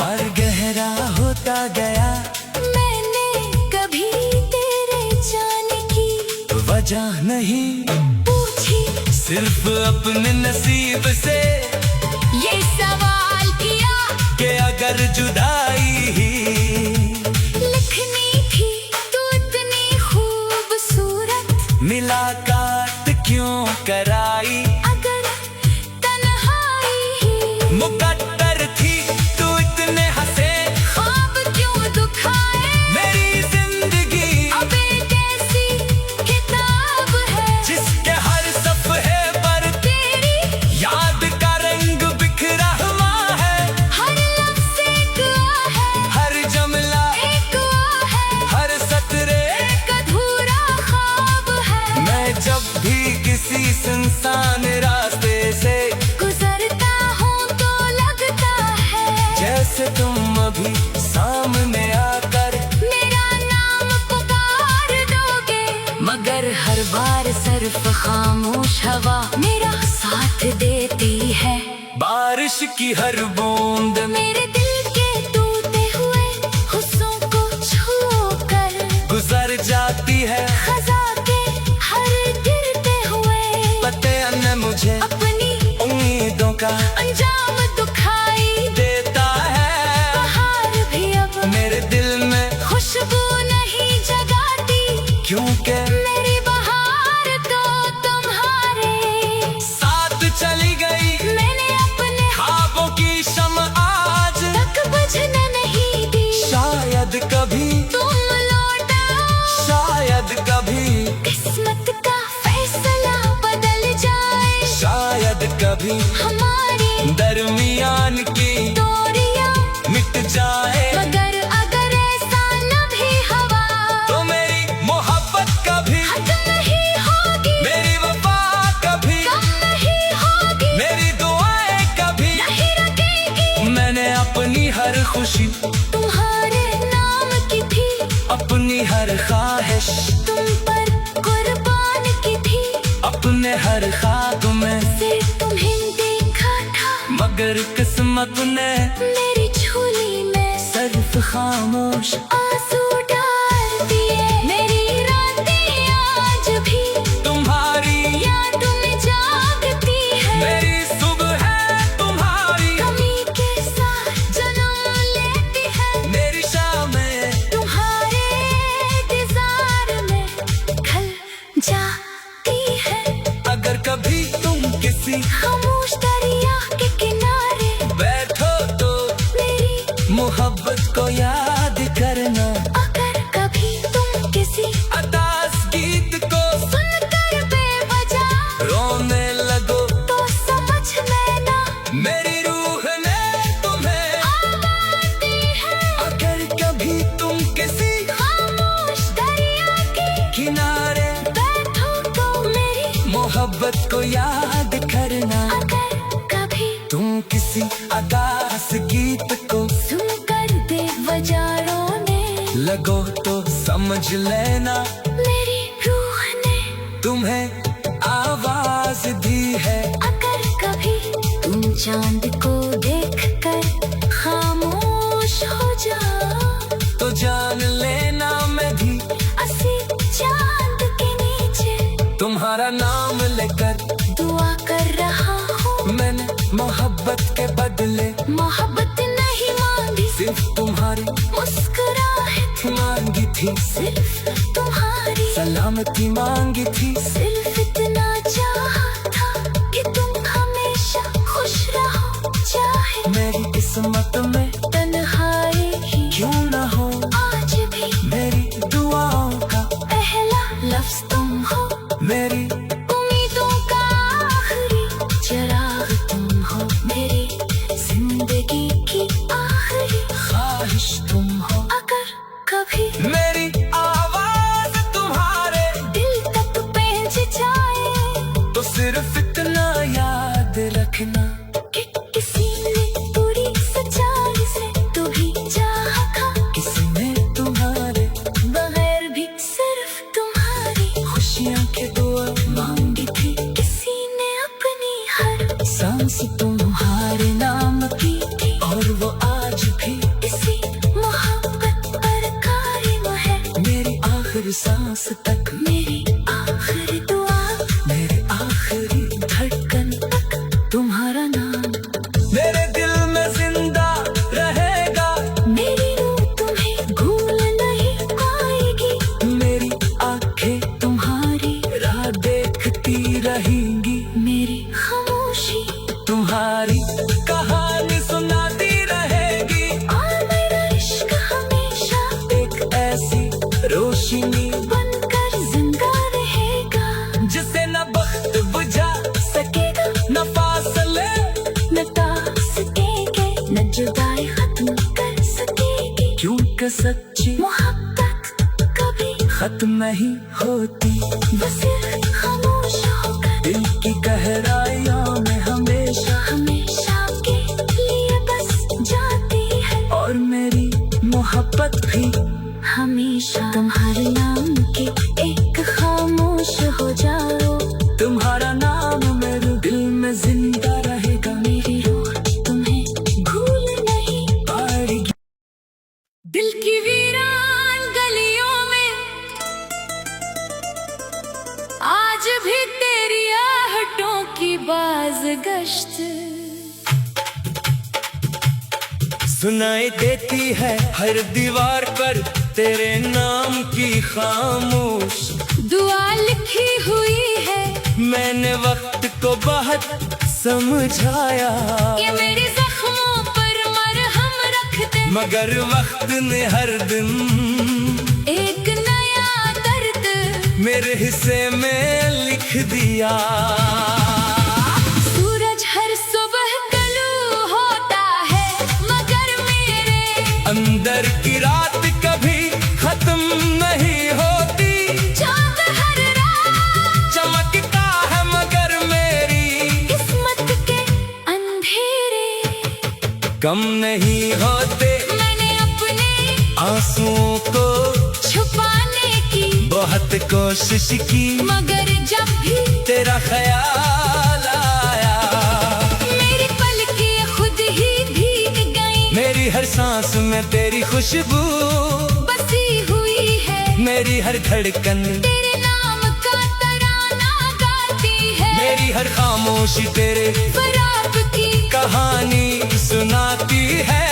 और गहरा होता गया। मैंने कभी तेरे जाने की वजह नहीं पूछी, सिर्फ अपने नसीब से ये सवाल किया कि अगर जुदाई ही लिखनी थी तो इतनी खूबसूरत, मुलाकात क्यों कराई। अगर तन्हाई ही मुकद्दर थी तू इतने हंसे, ख्वाब क्यों दुखाए, मेरी जिंदगी अब एक ऐसी किताब है जिसके हर सफ़े पर तेरी याद का रंग बिखरा हुआ है। हर लफ्ज़ एक है, हर जुमला एक है, हर सतरे एक अधूरा ख्वाब है। मैं जब भी किसी सुनसान रास्ते से गुजरता हूँ तो लगता है जैसे तुम अभी सामने आकर मेरा नाम पुकार दोगे, मगर हर बार सिर्फ खामोश हवा मेरा साथ देती है। बारिश की हर बूंद मेरे दिल के टूटे हुए हुस्सों को छू कर गुजर जाती है। खज़ा के हर गिरते का अंजाम दुखाई देता है। बहार भी अब मेरे दिल में खुशबू नहीं जगाती, क्योंकि मेरी बहार तो तुम्हारे साथ चली गई। मैंने अपने ख्वाबों की शम्म आज तक बुझने नहीं दी। शायद कभी, तुम लौटा, शायद कभी, किस्मत का फैसला बदल जाए। शायद कभी हमारी दरमियान की दूरियां मिट जाए। मगर अगर ऐसा न भी हुआ तो मेरी मोहब्बत कभी, खत्म नहीं होगी, मेरी वफा कभी, कम नहीं होगी, मेरी दुआएं कभी नहीं रुकेगी। मैंने अपनी हर खुशी तुम्हारे नाम की थी, अपनी हर ख्वाहिश तुम पर कुर्बान की थी। अपने हर ख्वाब में से तुम्हें देखा था, मगर किस्मत ने मेरी झोली में सिर्फ खामोश आंसू डाल दिए। मेरी रातें आज भी तुम्हारी, याद में जागती है। मेरी सुबह है तुम्हारी, कमी के साथ जन्म लेती है। मेरी शामें तुम्हारे इंतजार में ढल जाती है। अगर कभी तुम किसी खामोश दरिया के किनारे बैठो तो मेरी मोहब्बत को याद करना। अगर कभी तुम किसी अदास गीत को सुनकर बेवजह रोने लगो तो समझ लेना मेरी रूह ने तुम्हें आती है। अगर कभी तुम किसी खामोश दरिया के किनारे बैठो तो मेरी मोहब्बत को याद करना। अगर कभी तुम किसी अदास गीत को सुनकर बेवजह रोने लगो तो समझ लेना मेरी रूह ने तुम्हें आवाज दी है। अगर कभी तुम चांद को देखकर खामोश हो जाओ तो जान लेना मैं भी असी चांद के नीचे तुम्हारा नाम लेकर दुआ कर रहा हूँ। मैंने मोहब्बत के बदले मोहब्बत नहीं मांगी, सिर्फ तुम्हारी मुस्कुराहट मांगी थी, सिर्फ तुम्हारी सलामती मांगी थी। सिर्फ इतना चाहा था कि तुम हमेशा खुश रहो, चाहे मेरी किस्मत में तन्हाई ही क्यों न हो आज भी मेरी दुआओं का पहला लफ्ज तुम हो। मेरी उम्मीदों का आखिरी चिराग तुम हो, मेरी जिंदगी की आखिरी ख्वाहिश तुम हो। अगर कभी मेरी आवाज तुम्हारे दिल तक पहुंच जाए तो सिर्फ इतना याद रखना कि किसी ने पूरी सच्चाई से तो भी चाहा था, किसी ने तुम्हारे बगैर भी सिर्फ तुम्हारी खुशियाँ के दुआ मांगी थी। किसी ने अपनी हर सांस तुम्हारे नाम की थी, और वो आज भी इसी मोहब्बत पर कायम है। मेरी आखिरी सांस तक, मेरी आखिरी दुआ, मेरी आखिरी धड़कन तक तुम्हारा नाम मेरे दिल में जिंदा रहेगा। मेरी रूह तुम्हें भूल नहीं पाएगी। मेरी आंखें तुम्हारी राह देखती रहेंगी। मेरी खामोशी तुम्हारी कहानी सुनाती रहेगी। और मेरा इश्क हमेशा एक ऐसी रोशनी बनकर जिंदा रहेगा, जिसे न वक्त बुझा सकेगा न फासले न सकेंगे न जुदाई खत्म कर सकेगी। क्योंकि सच्ची मोहब्बत कभी खत्म नहीं होती। वो सिर्फ खामोश होकर दिल की गहराइयों में हमेशा हमेशा के लिए बस जाती है। और मेरी मोहब्बत भी हमेशा तुम्हारे नाम के एक खामोश हो जाओ। तुम्हारा नाम मेरे दिल में जिंदा रहेगा। मेरी रूह तुम्हें भूल नहीं पाएगी। दिल की वीरान गलियों में आज भी तेरी आहटों की बाज़गश्त। सुनाई देती है हर दीवार पर तेरे नाम की खामोश दुआ लिखी हुई है। मैंने वक्त को बहुत समझाया, ये मेरे जख्मों पर मरहम रख दे, मगर वक्त ने हर दिन एक नया दर्द मेरे हिस्से में लिख दिया। सूरज हर सुबह तलू होता है, मगर मेरे अंदर की रात कभी खत्म नहीं होती। चांद हर रात चमकता है मगर मेरी किस्मत के अंधेरे कम नहीं होते। मैंने अपने आंसुओं को छुपाने की बहुत कोशिश की, मगर जब भी तेरा ख्याल आया मेरी पलकें खुद ही भीग गईं। मेरी हर सांस में तेरी खुशबू बसी हुई है, मेरी हर धड़कन तेरे नाम का तराना गाती है। मेरी हर खामोशी तेरे फराब की कहानी सुनाती है।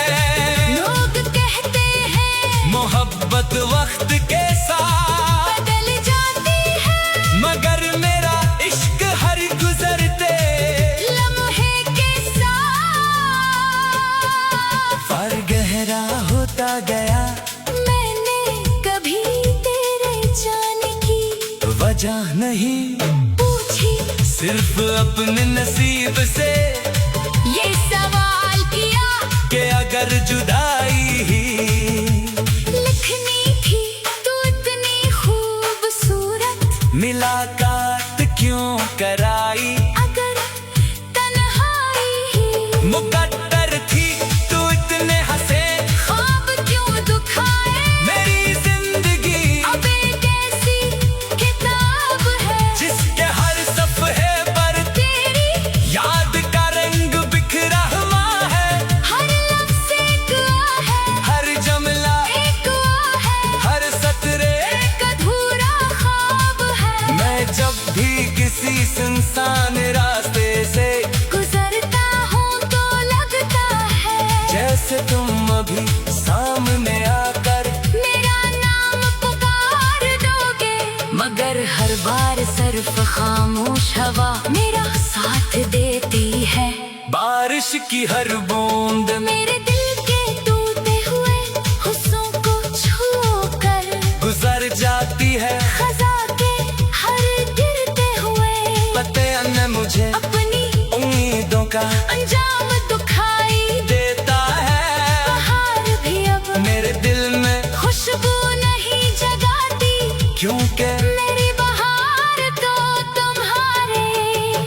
लोग कहते हैं मोहब्बत वक्त के साथ बदल जाती है, मगर मेरा इश्क हर गुजरते लम्हे के साथ और गहरा होता गया। मैंने कभी तेरे जाने की वजह नहीं पूछी, सिर्फ अपने नसीब से ये सवाल किया कि अगर जुदाई ही लिखनी थी तू इतनी खूबसूरत, मुलाकात क्यों कराई। अगर तन्हाई ही मुकद्दर थी तू इतने हंसे, ख्वाब क्यों दुखाए। मेरी जिंदगी अब एक ऐसी किताब है जिसके हर सफ़े पर तेरी याद का रंग बिखरा हुआ है। हर लफ्ज़ एक है, हर जुमला एक है, हर सतरे एक अधूरा ख्वाब है। मैं जब भी किसी सुनसान रास्ते से गुजरता हूँ तो लगता है जैसे तुम अभी सामने आकर मेरा नाम पुकार दोगे, मगर हर बार सिर्फ खामोश हवा मेरा साथ देती है। बारिश की हर बूंद मेरे दिल के टूटे हुए हुस्सों को छू कर गुजर जाती है। खज़ा के हर गिरते हुए पते न मुझे अपनी उम्मीदों का अंजाम दुखाई देता है। बाहर भी अब मेरे दिल में खुशबू नहीं जगाती, क्योंकि मेरी बहार तो तुम्हारे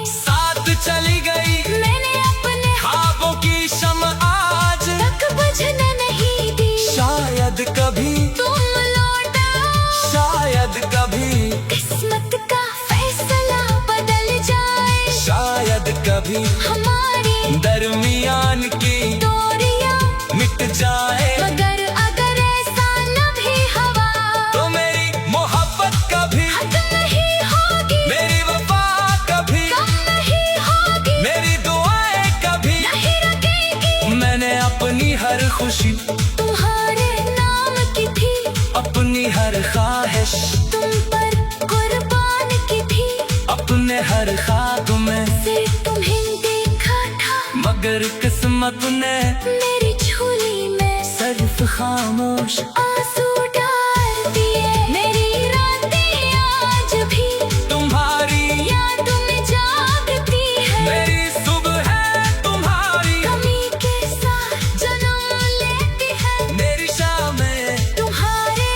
साथ चली गई। मैंने अपने ख्वाबों की शम्म आज तक बुझने नहीं दी। शायद कभी, तुम लौट आओ, शायद कभी, किस्मत का फैसला बदल जाए। शायद कभी हमारी दरमियान की दूरियां मिट जाए। मगर अगर ऐसा न भी हवा तो मेरी मोहब्बत कभी, खत्म नहीं होगी, मेरी वफा कभी, कम नहीं होगी, मेरी दुआएं कभी नहीं रुकेगी। मैंने अपनी हर खुशी, तुम्हारे नाम की थी, अपनी हर ख्वाहिश, तुम पर कुर्बान की थी। अपने हर ख्वाब में फिर तुम्हें देखा था मगर किस्मत ने मेरी झोली में सिर्फ खामोश आंसू डाल दिए। मेरी रातें आज भी तुम्हारी याद में जागती है, मेरी सुबह है तुम्हारी कमी के साथ जन्म लेती है। मेरी शामें तुम्हारे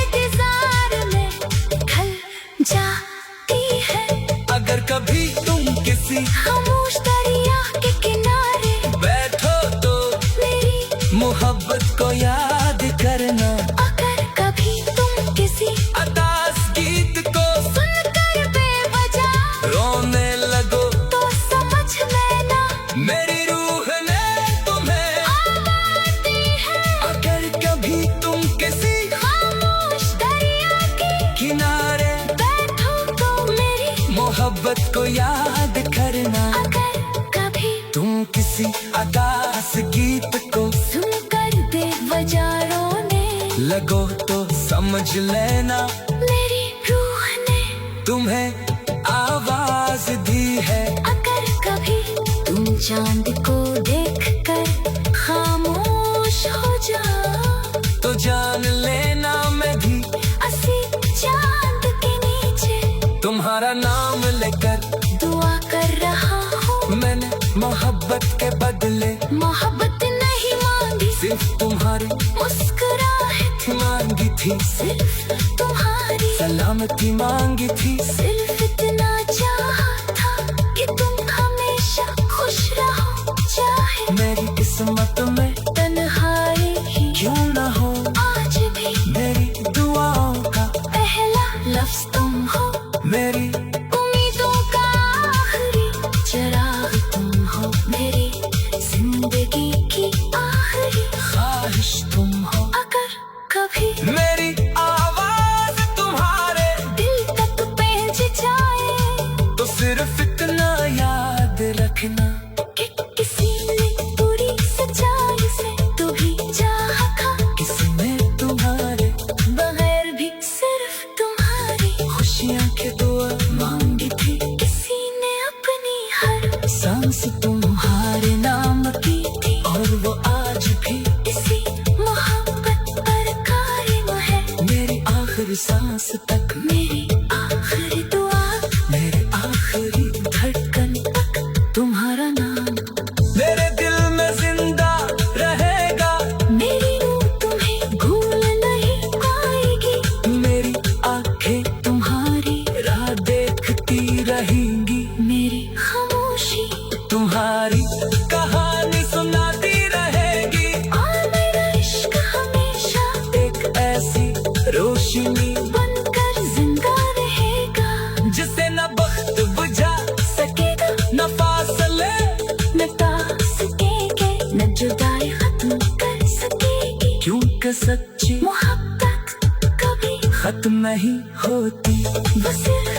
इंतजार में ढल जाती है। अगर कभी तुम किसी खामोश दरिया के किनारे बैठो तो मेरी मोहब्बत को याद करना। अगर कभी तुम किसी अदास गीत को सुनकर बेवजह रोने लगो तो समझ लेना मेरी रूह ने तुम्हें आवाज़ दी है। अगर कभी तुम किसी खामोश दरिया के किनारे बैठो तो मेरी मोहब्बत को याद करना। अगर कभी तुम किसी अदास गीत को सुन लगो तो समझ लेना, मेरी रूह ने तुम्हें आवाज दी है। अगर कभी तुम चांद को देखकर खामोश हो जाओ, तो जान लेना मैं भी असी चांद के नीचे तुम्हारा नाम लेकर दुआ कर रहा हूँ। मैंने मोहब्बत के बदले मोहब्बत नहीं मांगी, सिर्फ तुम्हारी मुस्कुराहट मांगी थी, सिर्फ तुम्हारी सलामती मांगी थी। सिर्फ इतना चाहा था कि तुम हमेशा खुश रहो, चाहे मेरी किस्मत में तन्हाई ही क्यों न हो, आज भी मेरी दुआओं का पहला लफ्ज तुम हो। मेरी उम्मीदों का आखिरी चिराग तुम हो, मेरी जिंदगी की आखिरी ख्वाहिश तुम हो। अगर कभी मेरी आवाज तुम्हारे दिल तक पहुंच जाए, तो सिर्फ इतना याद रखना कि किसी ने पूरी सच्चाई से तू भी चाहा था, किसी ने तुम्हारे बगैर भी सिर्फ तुम्हारी खुशियाँ की दुआ मांगी थी। किसी ने अपनी हर सांस तुम्हारे नाम की थी, और वो आज भी इसी मोहब्बत पर कायम है। मेरी आखिरी सांस तक, मेरी आखिरी दुआ, मेरे आखिरी धड़कन तक तुम्हारा नाम मेरे दिल में जिंदा रहेगा। मेरी रूह तुम्हें भूल नहीं पाएगी, मेरी आंखें तुम्हारी राह देखती रहेंगी, मेरी खामोशी तुम्हारी कहानी सुनाती रहेगी। और मेरा इश्क हमेशा एक ऐसी रोशनी बनकर जिंदा रहेगा, जिसे न वक्त बुझा सकेगा न फासले मिटा सकेंगे, न जुदाई खत्म कर सकेगी। क्योंकि सच्ची मोहब्बत कभी खत्म नहीं होती। वो सिर्फ